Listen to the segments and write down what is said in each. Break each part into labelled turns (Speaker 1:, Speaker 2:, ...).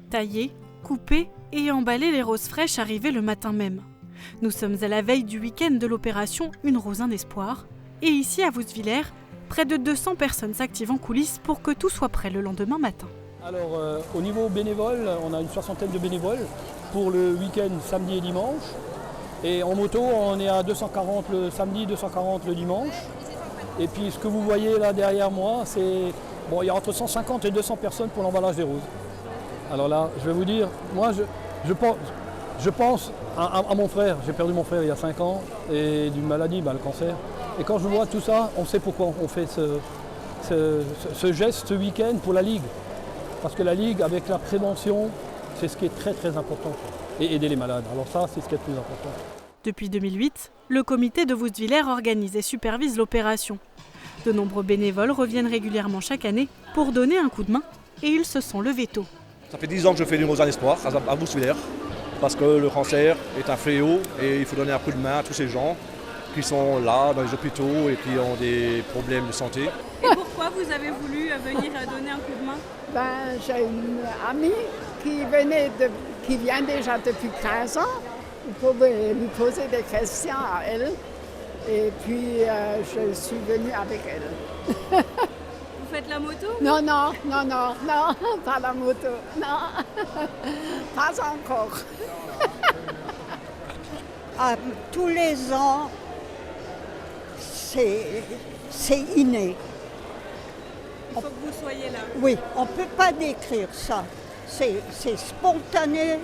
Speaker 1: Tailler, couper et emballer les roses fraîches arrivaient le matin même. Nous sommes à la veille du week-end de l'opération Une rose, un espoir. Et ici, à Vousvillers, près de 200 personnes s'activent en coulisses pour que tout soit prêt le lendemain matin.
Speaker 2: Alors, au niveau bénévole, on a une 60aine de bénévoles pour le week-end samedi et dimanche. Et en moto, on est à 240 le samedi, 240 le dimanche. Et puis ce que vous voyez là derrière moi, c'est il y a entre 150 et 200 personnes pour l'emballage des roses. Alors là, je vais vous dire, moi je pense à mon frère. J'ai perdu mon frère il y a 5 ans et d'une maladie, le cancer. Et quand je vois tout ça, on sait pourquoi on fait ce geste ce week-end pour la Ligue. Parce que la Ligue, avec la prévention, c'est ce qui est très très important. Et aider les malades. Alors ça, c'est ce qui est le plus important.
Speaker 1: Depuis 2008, le comité de Vousvillers organise et supervise l'opération. De nombreux bénévoles reviennent régulièrement chaque année pour donner un coup de main et ils se sont levés tôt.
Speaker 3: Ça fait 10 ans que je fais Une rose, un espoir à Vousvillers parce que le cancer est un fléau et il faut donner un coup de main à tous ces gens qui sont là dans les hôpitaux et qui ont des problèmes de santé.
Speaker 1: Et pourquoi vous avez voulu venir donner un coup de main ?
Speaker 4: J'ai une amie qui vient déjà depuis 15 ans. Vous pouvez lui poser des questions à elle. Et puis, je suis venue avec elle.
Speaker 1: Vous faites la moto ?
Speaker 4: Non, pas la moto, non, pas encore.
Speaker 5: Tous les ans, c'est inné.
Speaker 1: Il faut que vous soyez là.
Speaker 5: Oui, on ne peut pas décrire ça. C'est spontané,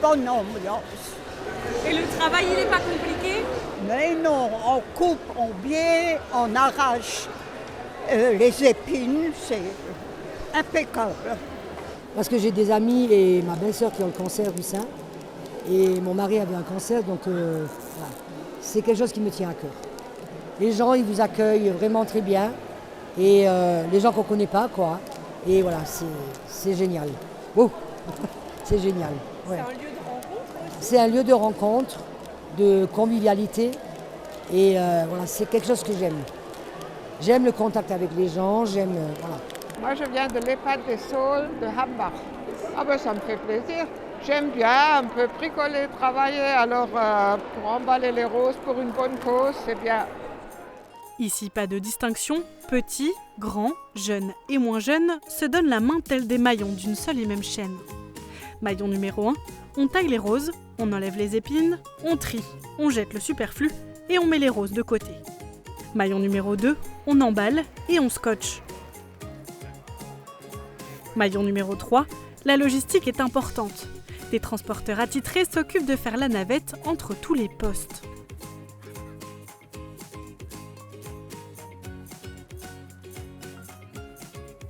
Speaker 5: bonne ambiance.
Speaker 1: Et le travail, il n'est pas compliqué ?
Speaker 5: Mais non, on coupe, on biais, on arrache les épines, c'est impeccable.
Speaker 6: Parce que j'ai des amis et ma belle-sœur qui ont le cancer du sein. Et mon mari avait un cancer, donc voilà. C'est quelque chose qui me tient à cœur. Les gens, ils vous accueillent vraiment très bien. Et les gens qu'on ne connaît pas, quoi. Et voilà, c'est génial. Oh, c'est génial. Ouais.
Speaker 1: C'est un lieu de rencontre aussi ?
Speaker 6: C'est un lieu de rencontre, de convivialité. Et voilà, c'est quelque chose que j'aime. J'aime le contact avec les gens, j'aime... voilà.
Speaker 4: Moi, je viens de l'EHPAD des Saules de Hambach. Ça me fait plaisir. J'aime bien un peu bricoler, travailler. Alors, pour emballer les roses pour une bonne cause, c'est bien.
Speaker 1: Ici, pas de distinction. Petits, grands, jeunes et moins jeunes se donnent la main tels des maillons d'une seule et même chaîne. Maillon numéro 1, on taille les roses, on enlève les épines, on trie, on jette le superflu et on met les roses de côté. Maillon numéro 2, on emballe et on scotche. Maillon numéro 3, la logistique est importante. Des transporteurs attitrés s'occupent de faire la navette entre tous les postes.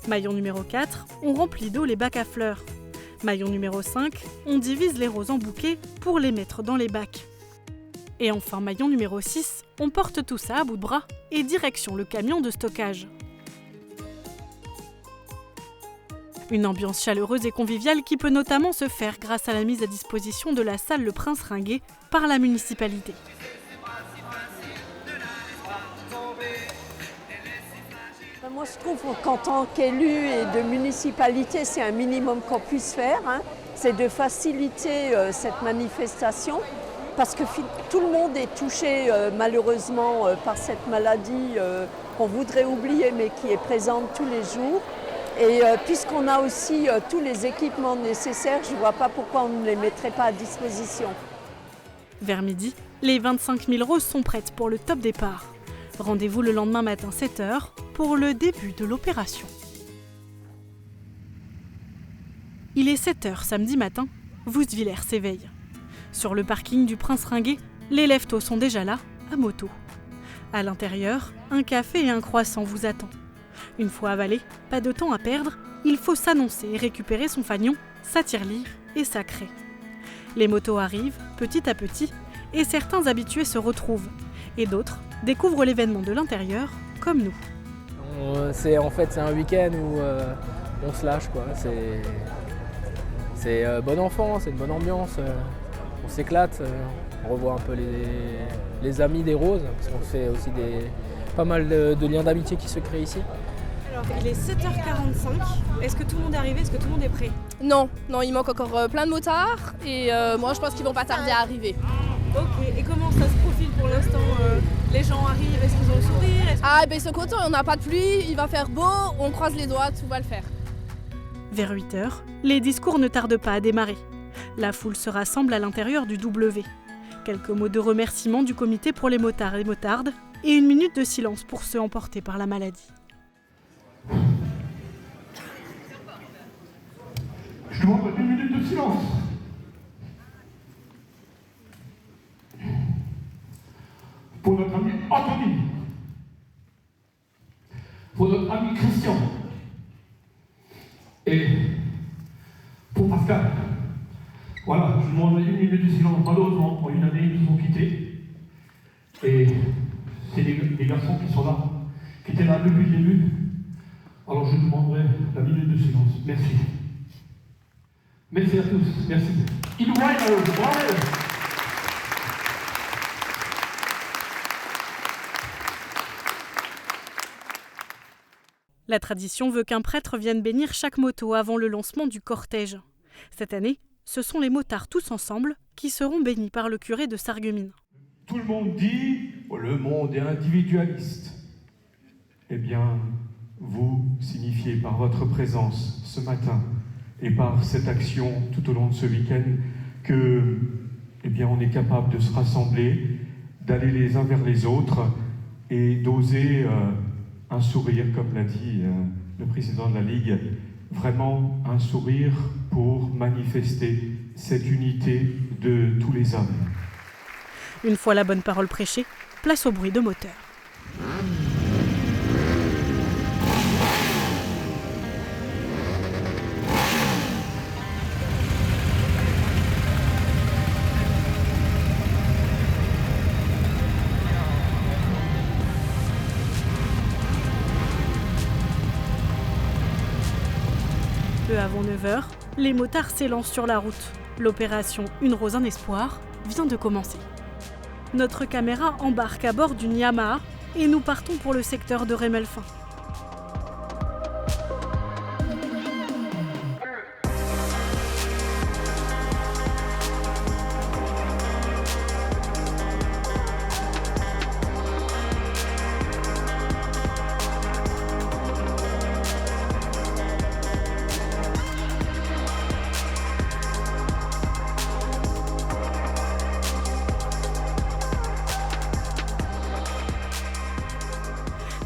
Speaker 1: Maillon numéro 4, on remplit d'eau les bacs à fleurs. Maillon numéro 5, on divise les roses en bouquets pour les mettre dans les bacs. Et enfin, maillon numéro 6, on porte tout ça à bout de bras et direction le camion de stockage. Une ambiance chaleureuse et conviviale qui peut notamment se faire grâce à la mise à disposition de la salle Le Prince Ringuet par la municipalité.
Speaker 7: Moi, je trouve qu'en tant qu'élu et de municipalité, c'est un minimum qu'on puisse faire. C'est de faciliter cette manifestation parce que tout le monde est touché malheureusement par cette maladie qu'on voudrait oublier mais qui est présente tous les jours. Et puisqu'on a aussi tous les équipements nécessaires, je ne vois pas pourquoi on ne les mettrait pas à disposition.
Speaker 1: Vers midi, les 25 000 roses sont prêtes pour le top départ. Rendez-vous le lendemain matin 7h pour le début de l'opération. Il est 7h samedi matin, Vousvillers s'éveille. Sur le parking du Prince Ringuet, les lève-tôt sont déjà là, à moto. À l'intérieur, un café et un croissant vous attendent. Une fois avalé, pas de temps à perdre, il faut s'annoncer et récupérer son fanion, sa tirelire et sa craie. Les motos arrivent, petit à petit, et certains habitués se retrouvent, et d'autres découvrent l'événement de l'intérieur, comme nous.
Speaker 8: C'est un week-end où on se lâche, quoi. C'est bon enfant, c'est une bonne ambiance, on s'éclate, on revoit un peu les amis des roses, parce qu'on fait aussi pas mal de liens d'amitié qui se créent ici.
Speaker 1: Alors, il est 7h45. Est-ce que tout le monde est arrivé? Est-ce que tout le monde est prêt?
Speaker 9: Non, il manque encore plein de motards et moi je pense qu'ils vont pas tarder à arriver.
Speaker 1: Ok, et comment ça se profile pour l'instant? Les gens arrivent, est-ce qu'ils ont le sourire?
Speaker 9: Ils sont contents, on n'a pas de pluie, il va faire beau, on croise les doigts, tout va le faire.
Speaker 1: Vers 8h, les discours ne tardent pas à démarrer. La foule se rassemble à l'intérieur du W. Quelques mots de remerciement du comité pour les motards et les motardes et une minute de silence pour ceux emportés par la maladie.
Speaker 10: Je demande une minute de silence. Pour notre ami Anthony. Pour notre ami Christian. Et pour Pascal. Voilà, je demanderai une minute de silence. Malheureusement, en une année, ils nous ont quittés. Et c'est les garçons qui sont là, qui étaient là depuis le début. Alors je demanderai la minute de silence. Merci. Merci à tous. Merci. Bravo.
Speaker 1: La tradition veut qu'un prêtre vienne bénir chaque moto avant le lancement du cortège. Cette année, ce sont les motards tous ensemble qui seront bénis par le curé de Sarreguemines.
Speaker 10: Tout le monde dit « le monde est individualiste ». Eh bien, vous signifiez par votre présence ce matin et par cette action tout au long de ce week-end que, on est capable de se rassembler, d'aller les uns vers les autres et d'oser un sourire, comme l'a dit le président de la Ligue, vraiment un sourire pour manifester cette unité de tous les hommes.
Speaker 1: Une fois la bonne parole prêchée, place au bruit de moteur. Peu avant 9h, les motards s'élancent sur la route. L'opération Une rose, un espoir vient de commencer. Notre caméra embarque à bord d'une Yamaha et nous partons pour le secteur de Rémelfin.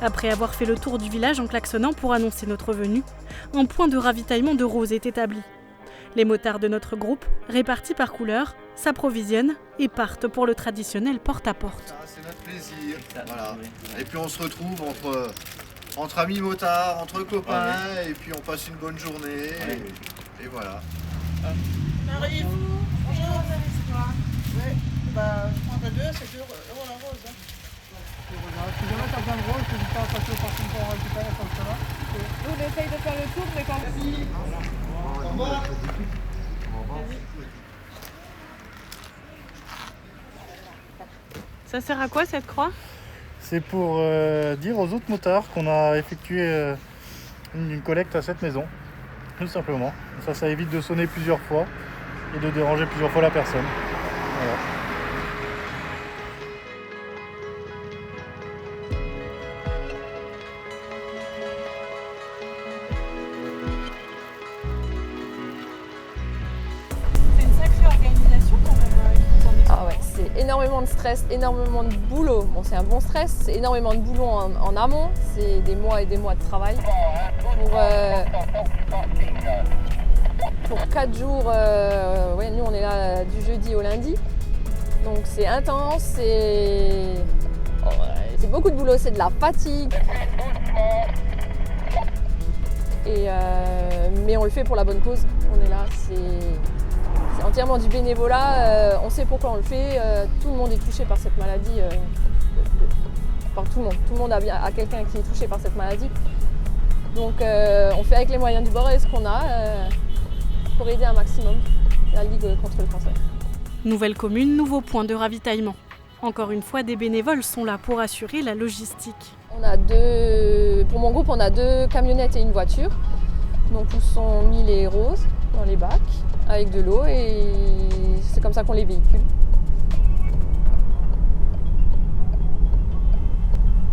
Speaker 1: Après avoir fait le tour du village en klaxonnant pour annoncer notre venue, un point de ravitaillement de roses est établi. Les motards de notre groupe, répartis par couleur, s'approvisionnent et partent pour le traditionnel porte-à-porte.
Speaker 11: C'est notre plaisir, voilà. Et puis on se retrouve entre amis motards, entre copains, et puis on passe une bonne journée, et voilà.
Speaker 12: On arrive. Bonjour. Ouais, je prendrai 2, c'est 2 € la rose. Si jamais t'as besoin de rose, n'hésite pas à passer au parking pour en récupérer comme ça va.
Speaker 9: On essaye de faire le tour, mais quand même.
Speaker 11: Au revoir.
Speaker 1: Ça sert à quoi cette croix?
Speaker 12: C'est pour dire aux autres motards qu'on a effectué une collecte à cette maison, tout simplement. Ça évite de sonner plusieurs fois et de déranger plusieurs fois la personne. Voilà.
Speaker 9: Énormément de stress, énormément de boulot. Bon, c'est un bon stress, c'est énormément de boulot en amont, c'est des mois et des mois de travail. Pour 4 jours, nous on est là du jeudi au lundi, donc c'est intense, c'est beaucoup de boulot, c'est de la fatigue. Mais on le fait pour la bonne cause, on est là, c'est entièrement du bénévolat, on sait pourquoi on le fait, tout le monde est touché par cette maladie, enfin tout le monde a quelqu'un qui est touché par cette maladie. Donc on fait avec les moyens du bord et ce qu'on a pour aider un maximum la Ligue contre le cancer.
Speaker 1: Nouvelle commune, nouveau point de ravitaillement. Encore une fois, des bénévoles sont là pour assurer la logistique.
Speaker 9: Pour mon groupe, on a 2 camionnettes et une voiture. Donc où sont mis les roses dans les bacs avec de l'eau et c'est comme ça qu'on les véhicule.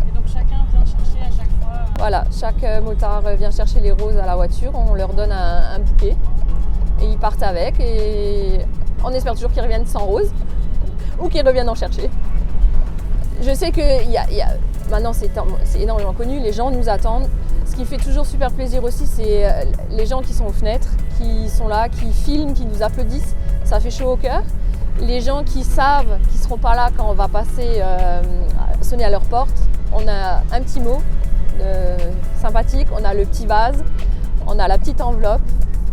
Speaker 1: Et donc chacun vient chercher à chaque fois.
Speaker 9: Voilà, chaque motard vient chercher les roses à la voiture, on leur donne un bouquet et ils partent avec et on espère toujours qu'ils reviennent sans roses ou qu'ils reviennent en chercher. Je sais que maintenant c'est énormément connu, les gens nous attendent. Ce qui fait toujours super plaisir aussi, c'est les gens qui sont aux fenêtres, qui sont là, qui filment, qui nous applaudissent. Ça fait chaud au cœur. Les gens qui savent qu'ils ne seront pas là quand on va passer sonner à leur porte, on a un petit mot sympathique, on a le petit vase, on a la petite enveloppe.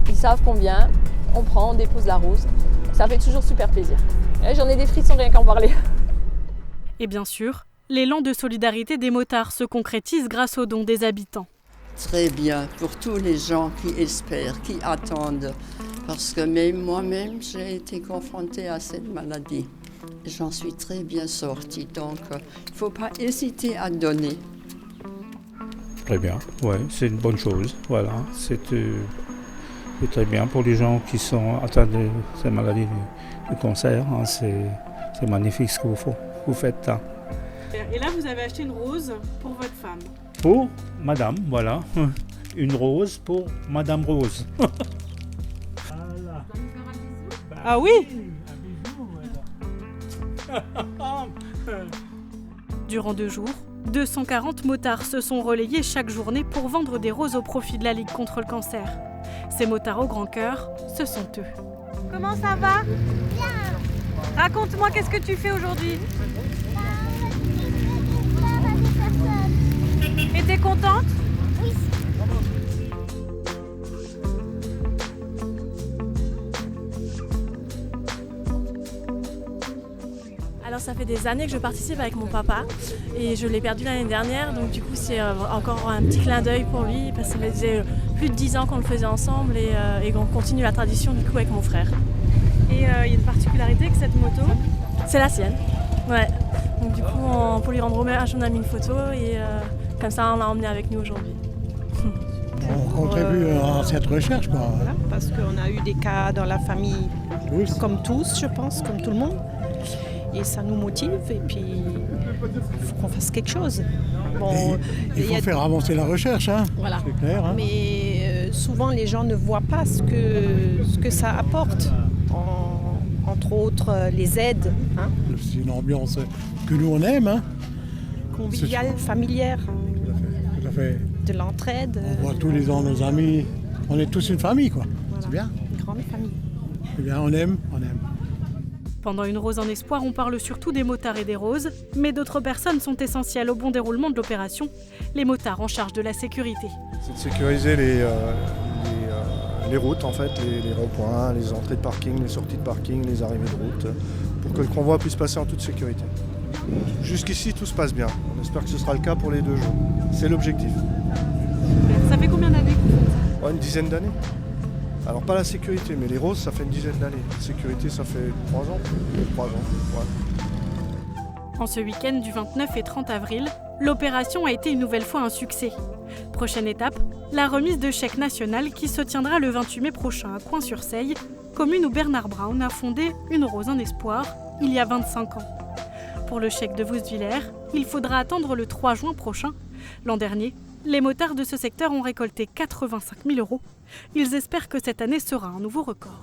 Speaker 9: Ils savent qu'on vient, on prend, on dépose la rose. Ça fait toujours super plaisir. Et j'en ai des frissons rien qu'en parler.
Speaker 1: Et bien sûr, l'élan de solidarité des motards se concrétise grâce aux dons des habitants.
Speaker 13: Très bien pour tous les gens qui espèrent, qui attendent. Parce que même moi-même, j'ai été confrontée à cette maladie. J'en suis très bien sortie, donc il ne faut pas hésiter à donner.
Speaker 14: Très bien, ouais, c'est une bonne chose. Voilà, c'est très bien pour les gens qui sont atteints de cette maladie du cancer. Hein, c'est magnifique ce que vous faites là.
Speaker 1: Et là, vous avez acheté une rose pour votre femme.
Speaker 14: Pour Madame, voilà. Une rose pour Madame Rose.
Speaker 1: Ah oui. Durant 2 jours, 240 motards se sont relayés chaque journée pour vendre des roses au profit de la Ligue contre le cancer. Ces motards au grand cœur, ce sont eux.
Speaker 15: Comment ça va? Bien.
Speaker 1: Raconte-moi, qu'est-ce que tu fais aujourd'hui? Et t'es contente?
Speaker 15: Oui.
Speaker 16: Alors ça fait des années que je participe avec mon papa et je l'ai perdu l'année dernière, donc du coup c'est encore un petit clin d'œil pour lui parce que ça faisait plus de 10 ans qu'on le faisait ensemble et qu'on continue la tradition du coup avec mon frère.
Speaker 1: Et il y a une particularité avec cette moto?
Speaker 16: C'est la sienne, ouais. Donc du coup pour lui rendre hommage on a mis une photo et comme ça on l'a emmené avec nous aujourd'hui.
Speaker 17: On contribue à cette recherche, quoi.
Speaker 18: Voilà, parce qu'on a eu des cas dans la famille, comme tous, je pense, comme tout le monde. Et ça nous motive et puis il faut qu'on fasse quelque chose.
Speaker 17: Bon, il faut faire avancer la recherche, hein.
Speaker 18: Voilà.
Speaker 17: C'est clair. Hein.
Speaker 18: Mais souvent les gens ne voient pas ce que ça apporte, entre autres les aides. Hein.
Speaker 17: C'est une ambiance que nous on aime. Hein.
Speaker 18: Conviviale, familière.
Speaker 17: Tout à fait.
Speaker 18: De l'entraide.
Speaker 17: On voit tous les ans nos amis, on est tous une famille, quoi. Voilà. C'est bien.
Speaker 18: Une grande famille.
Speaker 17: C'est bien, on aime.
Speaker 1: Pendant une rose en espoir, on parle surtout des motards et des roses, mais d'autres personnes sont essentielles au bon déroulement de l'opération, les motards en charge de la sécurité.
Speaker 19: C'est de sécuriser les routes, en fait, les ronds-points, les entrées de parking, les sorties de parking, les arrivées de route, pour que le convoi puisse passer en toute sécurité. Jusqu'ici, tout se passe bien. On espère que ce sera le cas pour les 2 jours. C'est l'objectif.
Speaker 1: Ça fait combien d'années que vous faites ça?
Speaker 19: Une dizaine d'années. Alors pas la sécurité, mais les roses, ça fait une dizaine d'années. La sécurité, ça fait 3 ans. 3 ans, ouais.
Speaker 1: En ce week-end du 29 et 30 avril, l'opération a été une nouvelle fois un succès. Prochaine étape, la remise de chèque national qui se tiendra le 28 mai prochain à Coin-sur-Seille, commune où Bernard Braun a fondé Une Rose en Espoir il y a 25 ans. Pour le chèque de Woustviller, il faudra attendre le 3 juin prochain. L'an dernier, les motards de ce secteur ont récolté 85 000 €. Ils espèrent que cette année sera un nouveau record.